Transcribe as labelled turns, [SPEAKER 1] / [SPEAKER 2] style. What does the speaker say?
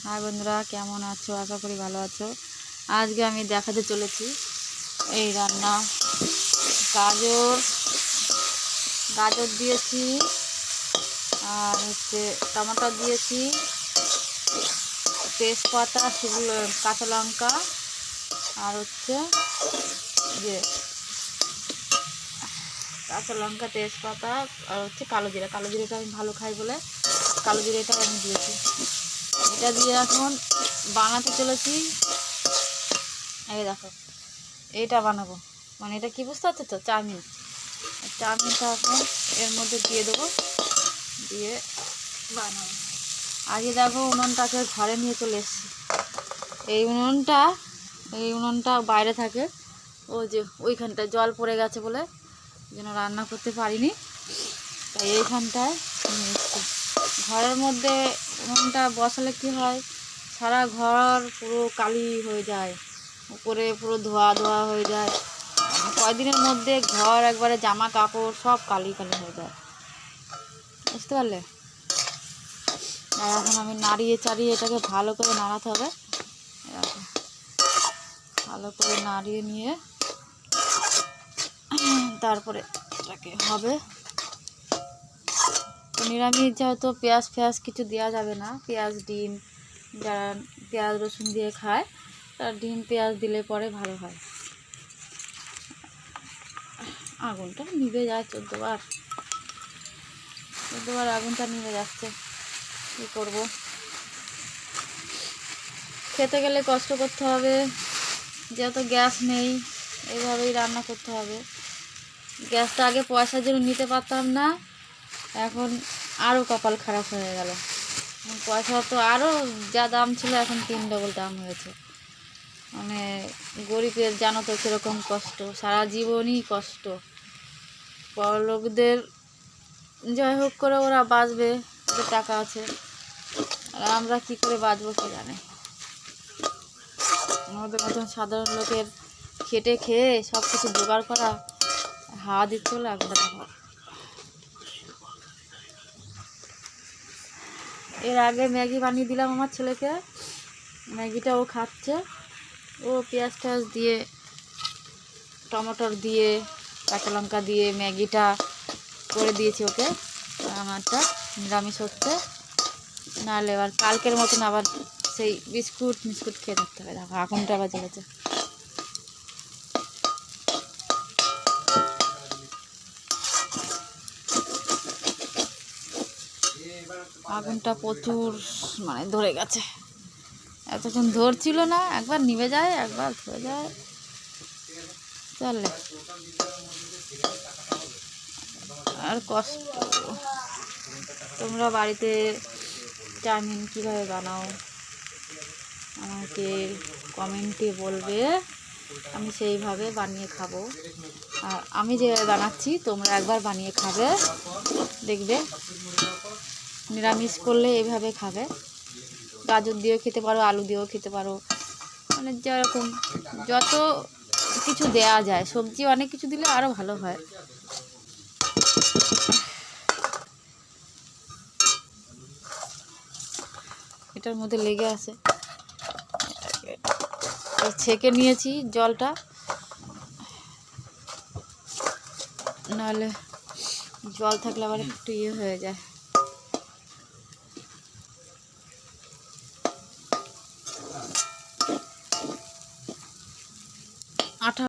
[SPEAKER 1] High বন্ধুরা, কেমন আছো? আশা করি ভালো আছো। আজকে আমি দেখাতে চলেছি এই রান্না। গাজর দিয়েছি, আর টমেটো দিয়েছি, তেজপাতা, কাঁচা লঙ্কা, আর যে কাঁচা লঙ্কা, তেজপাতা, আর কালো জিরাটা আমি ভালো খাই বলে কালো জিরাটা আমি দিয়েছি। এটা দিয়ে এখন বানাতে চলেছি। এই দেখো, এইটা বানাবো, মানে এটা কি বুঝতে পারছো তো? চাউমিনটা এখন এর মধ্যে দিয়ে দেবো, দিয়ে বানাবো। আগে দেখো, উনুনটাকে ঘরে নিয়ে চলে এসেছি। এই উনুনটা বাইরে থাকে, ওইখানটায় জল পড়ে গেছে বলে যেন রান্না করতে পারিনি, তাই এইখানটায় নিয়ে এসেছি। ঘরের মধ্যে উনুনটা বসালে কি হয়, সারা ঘর পুরো কালি হয়ে যায়, উপরে পুরো ধোয়া হয়ে যায়। কয়দিনের মধ্যে ঘর একবারে জামা কাপড় সব কালি হয়ে যায়, বুঝতে পারলে? আর এখন আমি নাড়িয়ে চাড়িয়ে এটাকে ভালো করে নাড়াতে হবে। ভালো করে নাড়িয়ে নিয়ে তারপরে এটাকে হবে। নিরামিষ যেহেতু পেঁয়াজ কিছু দেওয়া যাবে না, ডিম, যারা পেঁয়াজ রসুন দিয়ে খায় তার ডিম পেঁয়াজ দিলে পরে ভালো হয়। আগুনটা নিভে যায় 14 বার আগুনটা নিভে যাচ্ছে, কী করবো? খেতে গেলে কষ্ট করতে হবে, যেহেতু গ্যাস নেই, এইভাবেই রান্না করতে হবে। গ্যাসটা আগে পয়সার জন্য নিতে পারতাম না, এখন আরও কপাল খারাপ হয়ে গেল। পয়সা তো আরও যা দাম ছিল, এখন 3 ডবল দাম হয়েছে। মানে গরিবের জানো তো কীরকম কষ্ট, সারা জীবনই কষ্ট। বড়লোকদের যাই হোক করে ওরা বাঁচবে, ওদের টাকা আছে, আর আমরা কি করে বাঁচবো কে জানে। আমাদের মতন সাধারণ লোকের খেটে খেয়ে সব কিছু জোগাড় করা হাওয়া দিতে হলে আগুনটা দেখা। এর আগে ম্যাগি বানিয়ে দিলাম আমার ছেলেকে, ম্যাগিটা ও খাচ্ছে। ও পেঁয়াজ দিয়ে, টমেটো দিয়ে, কাঁচা লঙ্কা দিয়ে ম্যাগিটা করে দিয়েছি ওকে। আমারটা নিরামিষ হচ্ছে, নাহলে এবার কালকের মতন আবার সেই বিস্কুট খেয়ে থাকতে হবে। দেখো আগুনটা আবার জ্বলেছে। আগুনটা প্রচুর ধরে গেছে, এতক্ষণ ধরছিল না, একবার নিভে যায় একবার ধরে যায়, চলে আর কষ্ট। তোমরা বাড়িতে চাউমিন কীভাবে বানাও আমাকে কমেন্টে বলবে, আমি সেইভাবে বানিয়ে খাবো। আর আমি যেভাবে বানাচ্ছি তোমরা একবার বানিয়ে খাবে, দেখবে। নিরামিষ করলে এইভাবে খাবে, গাজর দিয়েও খেতে পারো, আলু দিয়েও খেতে পারো, মানে যেরকম যত কিছু দেয়া যায়, সবজি অনেক কিছু দিলে আরও ভালো হয়। এটার মধ্যে লেগে আছে, ছেঁকে নিয়েছি জলটা, নাহলে জল থাকলে আবার একটু হয়ে যায়।